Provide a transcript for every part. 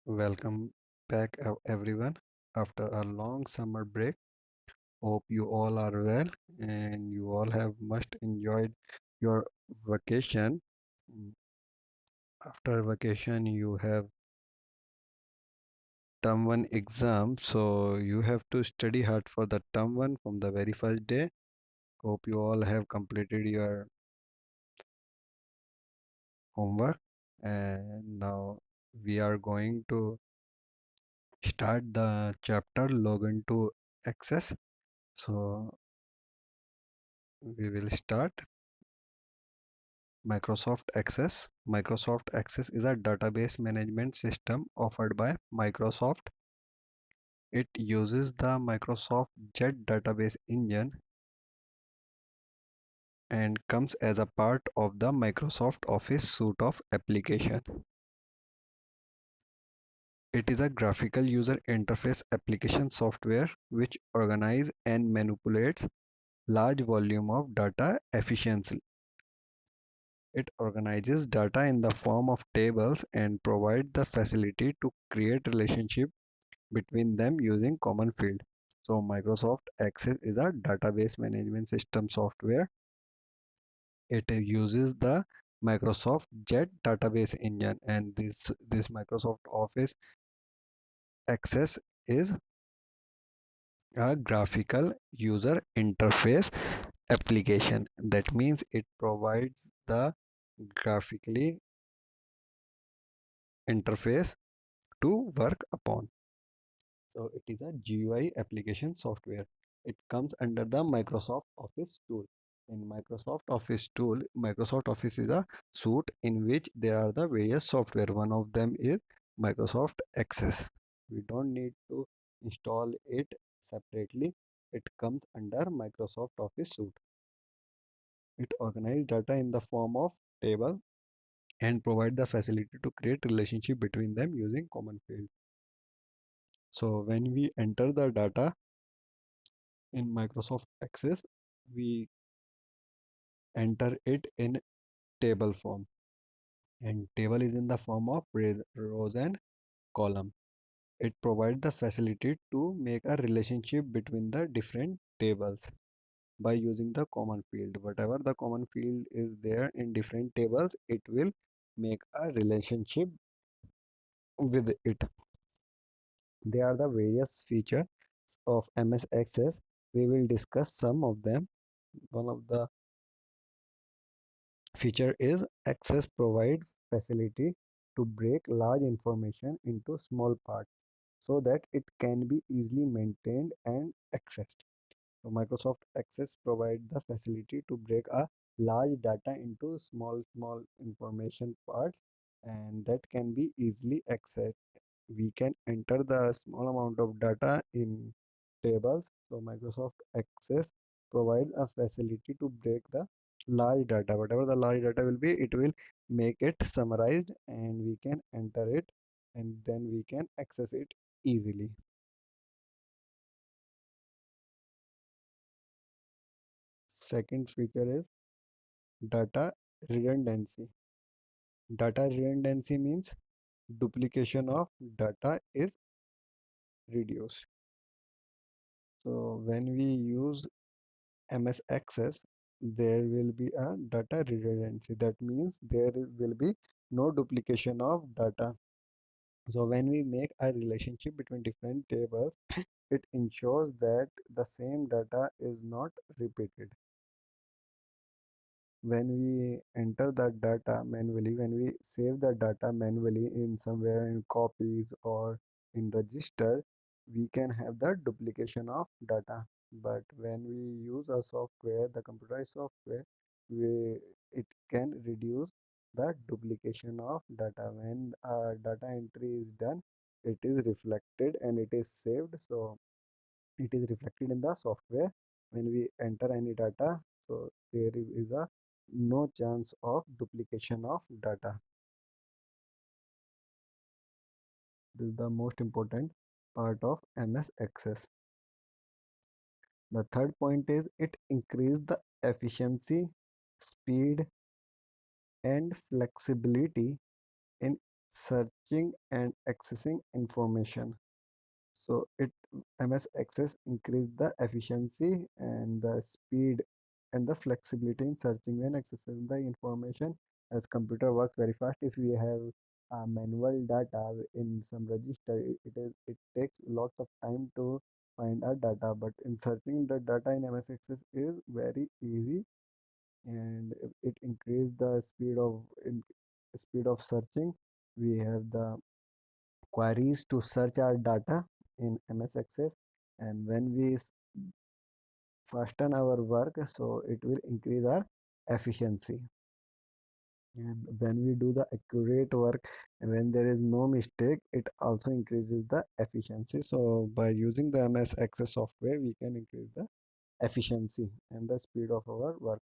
Welcome back, everyone. After a long summer break, hope you all are well and you all have must enjoyed your vacation. Mm, After vacation, you have term one exam, so you have to study hard for the term one from the very first day. Hope you all have completed your homework, and now we are going to start the chapter login to access. So we will start. Microsoft Access. Microsoft Access is a database management system offered by Microsoft. It uses the Microsoft Jet database engine and comes as a part of the Microsoft Office suite of applications. It is a graphical user interface application software which organizes and manipulates large volume of data efficiently. It organizes data in the form of tables and provides the facility to create relationships between them using common field. So Microsoft Access is a database management system software. It uses the Microsoft Jet database engine, and this Microsoft Office Access is a graphical user interface application. That means it provides the graphically interface to work upon. So it is a GUI application software. It comes under the Microsoft Office tool. In Microsoft Office tool, Microsoft Office is a suite in which there are the various software. One of them is Microsoft Access. We don't need to install it separately. It comes under Microsoft Office suite. It organizes data in the form of table and provide the facility to create relationship between them using common field. So when we enter the data in Microsoft Access, we enter it in table form, and table is in the form of rows and column. It provides the facility to make a relationship between the different tables by using the common field. Whatever the common field is there in different tables, it will make a relationship with it. There are the various features of MS Access. We will discuss some of them. One of the feature is access provide facility to break large information into small parts so that it can be easily maintained and accessed. So Microsoft Access provides the facility to break a large data into small information parts, and that can be easily accessed. We can enter the small amount of data in tables. So Microsoft Access provides a facility to break the large data. Whatever the large data will be, it will make it summarized and we can enter it and then we can access it easily. Second feature is data redundancy. Data redundancy means duplication of data is reduced. So when we use MS Access, there will be a data redundancy. That means will be no duplication of data. So when we make a relationship between different tables, it ensures that the same data is not repeated. When we enter that data manually, when we save the data manually in somewhere in copies or in register, we can have the duplication of data. But when we use a software, the computerized software, we it can reduce the duplication of data. When data entry is done, it is reflected and it is saved. So it is reflected in the software when we enter any data, so there is a no chance of duplication of data. This is the most important part of MS Access. The third point is it increases the efficiency, speed and flexibility in searching and accessing information. So it MS Access increase the efficiency and the speed and the flexibility in searching and accessing the information, as computer works very fast. If we have manual data in some register, it takes lots of time to find our data, but in searching the data in MS Access is very easy, and it increase the speed of searching. We have the queries to search our data in MS Access, and when we fasten our work, so it will increase our efficiency. And when we do the accurate work, when there is no mistake, it also increases the efficiency. So by using the MS Access software, we can increase the efficiency and the speed of our work,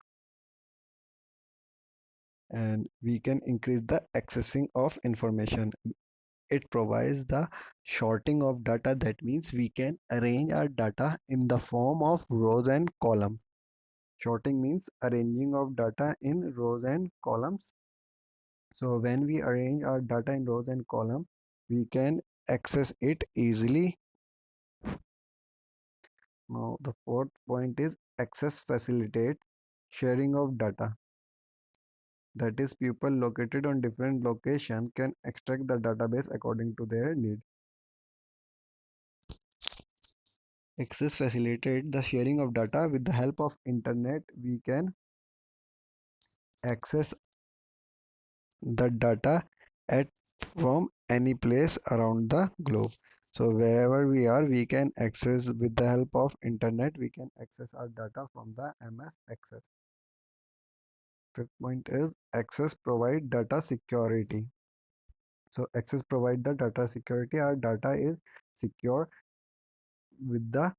and we can increase the accessing of information. It provides the sorting of data. That means we can arrange our data in the form of rows and columns. Sorting means arranging of data in rows and columns. So when we arrange our data in rows and columns, we can access it easily. Now the fourth point is access facilitate sharing of data. That is, people located on different location can extract the database according to their need. Access facilitate the sharing of data. With the help of internet, we can access the data at from any place around the globe. So wherever we are, we can access. With the help of internet, we can access our data from the MS Access. Fifth point is access provide data security. So access provide the data security. Our data is secure with the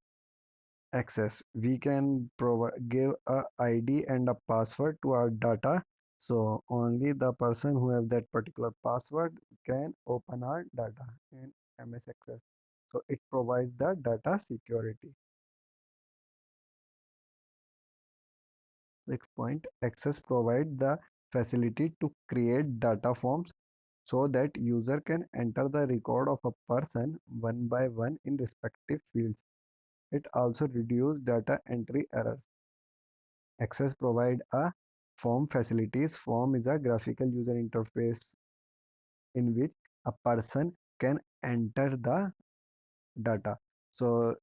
access. We can provide give a ID and a password to our data, so only the person who have that particular password can open our data in MS Access. So it provides the data security. Next point, access provide the facility to create data forms so that user can enter the record of a person one by one in respective fields. It also reduce data entry errors. Access provide a form facilities. Form is a graphical user interface in which a person can enter the data. So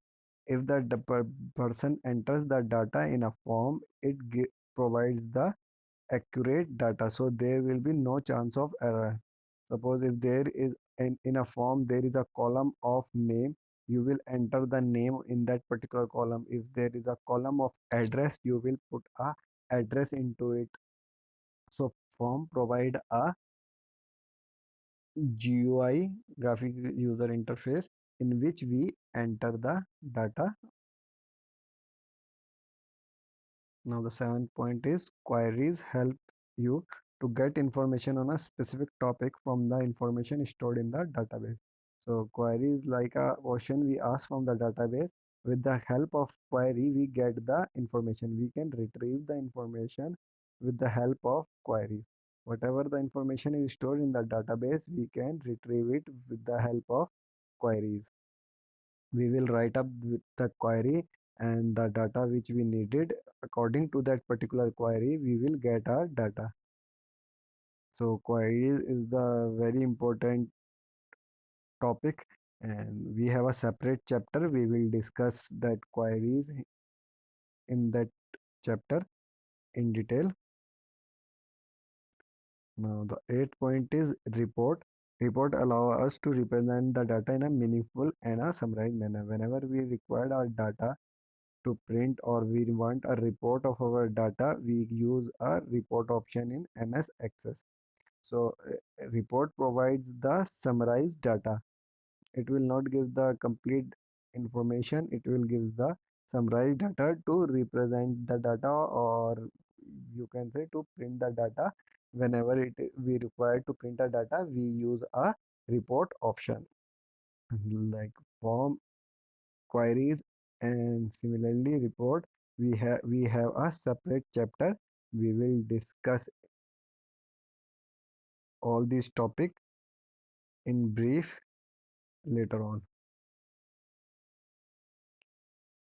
if the person enters the data in a form, it provides the accurate data, so there will be no chance of error. Suppose if there is in a form there is a column of name, you will enter the name in that particular column. If there is a column of address, you will put a address into it. So form provide a GUI, graphic user interface, in which we enter the data. Now the seventh point is queries help you to get information on a specific topic from the information stored in the database. So query is like a question we ask from the database. With the help of query, we get the information. We can retrieve the information with the help of query. Whatever the information is stored in the database, we can retrieve it with the help of queries. We will write up with the query and the data which we needed. According to that particular query, we will get our data. So queries is the very important topic, and we have a separate chapter. We will discuss that queries in that chapter in detail. Now the eighth point is report. Report allow us to represent the data in a meaningful and a summarized manner. Whenever we require our data to print or we want a report of our data, we use a report option in MS Access. So report provides the summarized data. It will not give the complete information, it will give the summarized data to represent the data, or you can say to print the data. Whenever we require to print a data, we use a report option. Like form, queries, and similarly report, we have a separate chapter. We will discuss all these topic. in brief later on.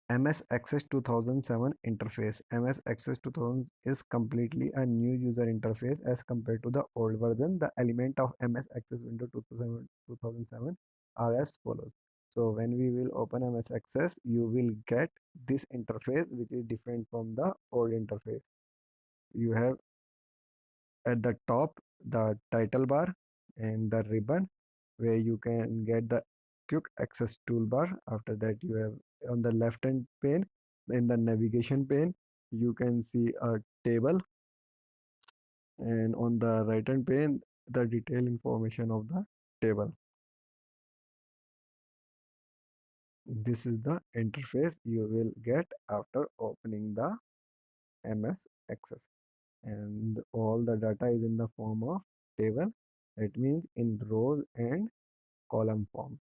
MS Access 2007 interface. MS Access 2000 is completely a new user interface as compared to the old version. The element of MS Access Window 2007 are as follows. So when we will open MS Access, you will get this interface which is different from the old interface. You have at the top the title bar and the ribbon where you can get the quick access toolbar. After that you have on the left hand pane in the navigation pane you can see a table, and on the right hand pane the detailed information of the table. This is the interface you will get after opening the MS Access, and all the data is in the form of table. It means in rows and column form.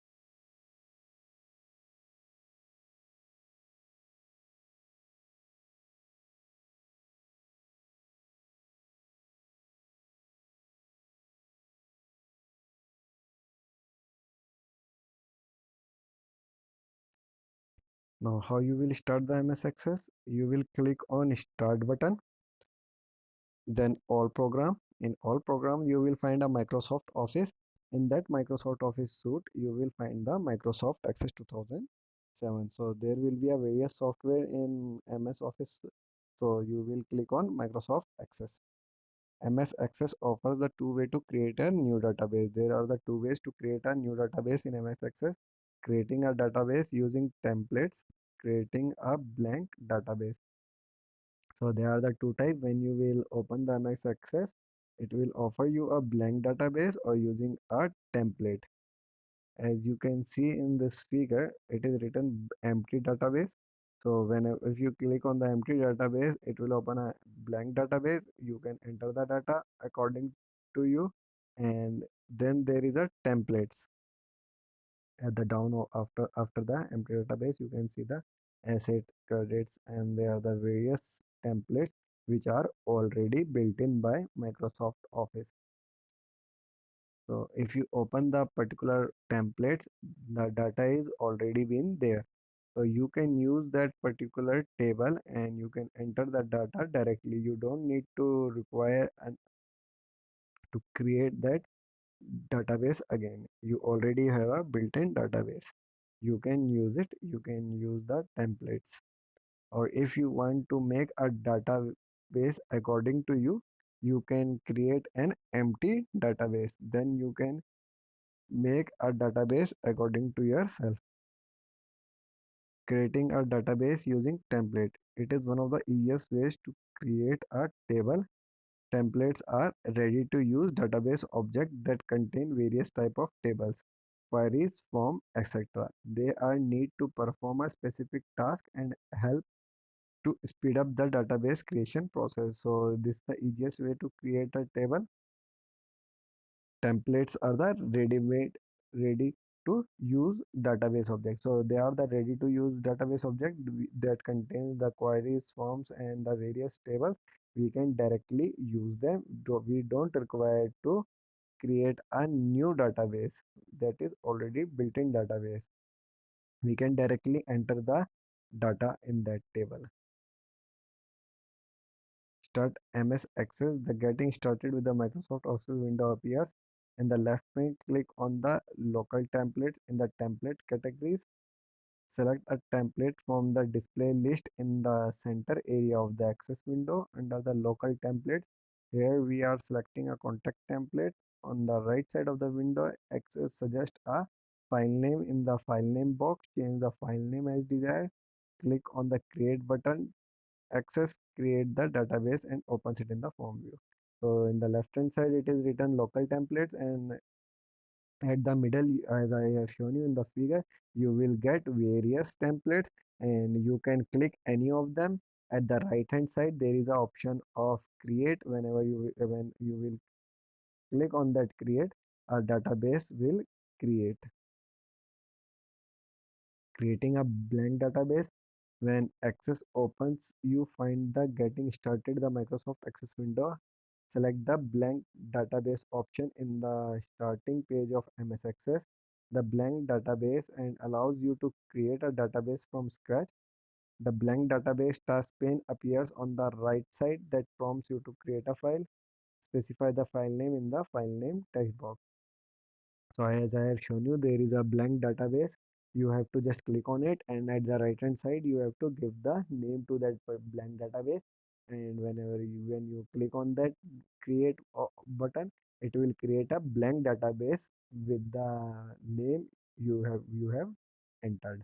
Now how you will start the MS Access? You will click on start button, then all program. In all program you will find a Microsoft Office. In that Microsoft Office suite you will find the Microsoft Access 2007. So there will be a various software in MS Office. So you will click on Microsoft Access. MS Access offers the two way to create a new database. There are the two ways to create a new database in MS Access: creating a database using templates, creating a blank database. So there are the two types. When you will open the MS Access, it will offer you a blank database or using a template. As you can see in this figure, it is written empty database. So if you click on the empty database, it will open a blank database. You can enter the data according to you, and then there is a templates at the down after the empty database. You can see the asset credits, and there are the various templates which are already built in by Microsoft Office. So if you open the particular templates, the data is already been there. So you can use that particular table and you can enter the data directly. You don't need to require and to create that database again. You already have a built-in database. You can use it. You can use the templates. Or if you want to make a database according to you, you can create an empty database. Then you can make a database according to yourself. Creating a database using template. It is one of the easiest ways to create a table. Templates are ready to use database objects that contain various type of tables, queries, form, etc. They are need to perform a specific task and help to speed up the database creation process. So this is the easiest way to create a table. Templates are the ready to use database objects. So they are the ready to use database object that contains the queries, forms, and the various tables. We can directly use them. We don't require to create a new database that is already built-in database. We can directly enter the data in that table. Start MS Access. The getting started with the Microsoft Office window appears. In the left pane, click on the local templates. In the template categories, select a template from the display list in the center area of the Access window. Under the local templates, here we are selecting a contact template. On the right side of the window, Access suggests a file name. In the file name box, change the file name as desired. Click on the create button. Access create the database and opens it in the form view. So in the left hand side it is written local templates, and at the middle, as I have shown you in the figure, you will get various templates and you can click any of them. At the right hand side there is a option of create. When you will click on that create, a database will create. Creating a blank database. When Access opens, you find the getting started the Microsoft Access window. select the blank database option in the starting page of MS Access. The blank database and allows you to create a database from scratch. The blank database task pane appears on the right side that prompts you to create a file. Specify the file name in the file name text box. So as I have shown you, there is a blank database. You have to just click on it, and at the right hand side you have to give the name to that blank database. And when you click on that create button, it will create a blank database with the name you have entered.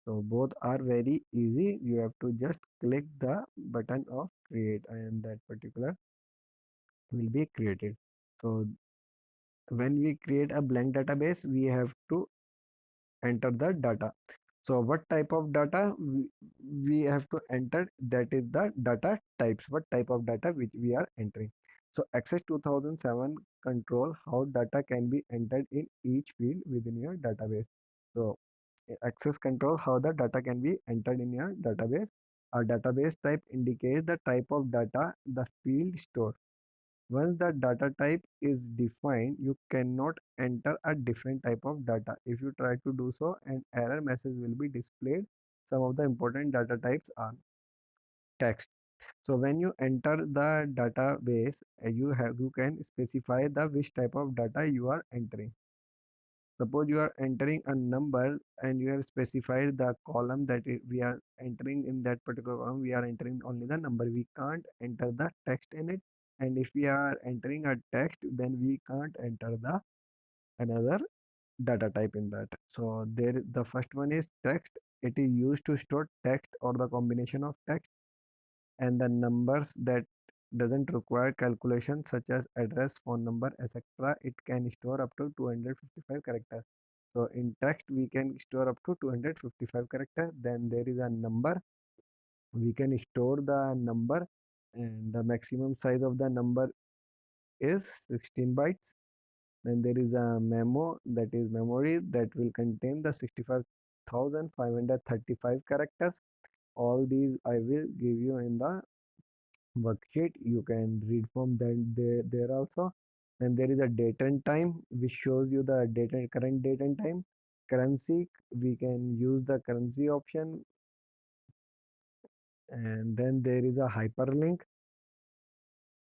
So both are very easy. You have to just click the button of create and that particular will be created. So when we create a blank database, we have to enter the data. So what type of data we have to enter, that is the data types, what type of data which we are entering. So Access 2007 control how data can be entered in each field within your database. So Access control how the data can be entered in your database. A database type indicates the type of data the field store. Once the data type is defined, you cannot enter a different type of data. If you try to do so, an error message will be displayed. Some of the important data types are text. So when you enter the database, you can specify the which type of data you are entering. Suppose you are entering a number and you have specified the column that we are entering. In that particular column we are entering only the number, we can't enter the text in it. And if we are entering a text, then we can't enter the another data type in that. So there the first one is text. It is used to store text or the combination of text and the numbers that doesn't require calculation such as address, phone number, etc. It can store up to 255 characters. So in text we can store up to 255 characters. Then there is a number, we can store the number, and the maximum size of the number is 16 bytes. Then there is a memo, that is memory, that will contain the 65,535 characters. All these I will give you in the worksheet. You can read from that there also. And there is a date and time which shows you the current date and time. Currency, we can use the currency option. And then there is a hyperlink.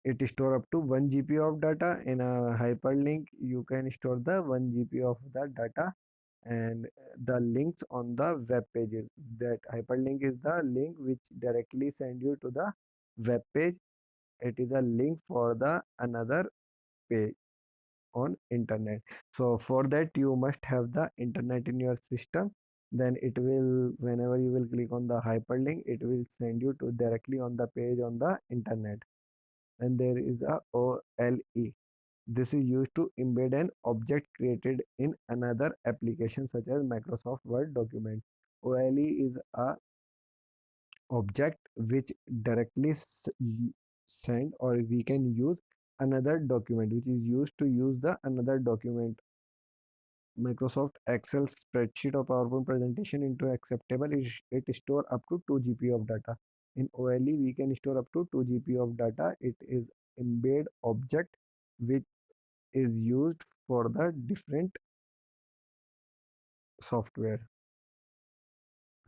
It store up to 1 GB of data. In a hyperlink you can store the 1 GB of the data. And the links on the web pages, that hyperlink is the link which directly send you to the web page. It is a link for the another page on internet. So for that you must have the internet in your system. Then it will, whenever you will click on the hyperlink, it will send you to directly on the page on the internet. And there is a OLE. This is used to embed an object created in another application such as Microsoft Word document. OLE is a object which directly send, or we can use another document, which is used to use the another document. Microsoft Excel spreadsheet or PowerPoint presentation into acceptable, it store up to 2 GB of data. In OLE we can store up to 2 GB of data. It is embed object which is used for the different software.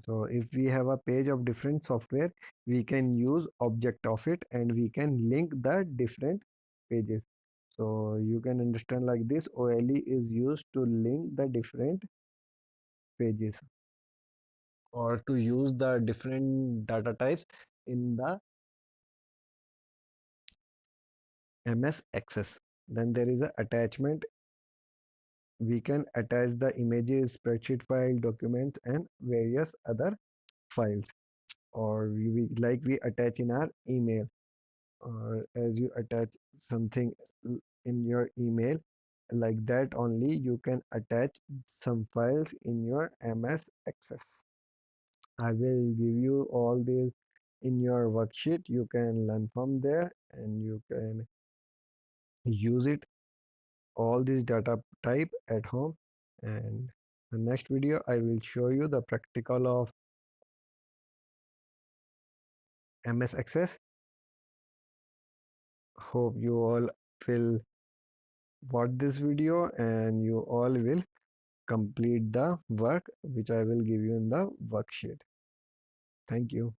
So if we have a page of different software, we can use object of it and we can link the different pages. So you can understand like this, OLE is used to link the different pages or to use the different data types in the MS Access. Then there is a attachment. We can attach the images, spreadsheet file, documents and various other files, or like we attach in our email, or as you attach something in your email, like that only you can attach some files in your MS Access. I will give you all these in your worksheet. You can learn from there and you can use it all these data type at home. And the next video I will show you the practical of MS Access. Hope you all will watch this video and you all will complete the work which I will give you in the worksheet. Thank you.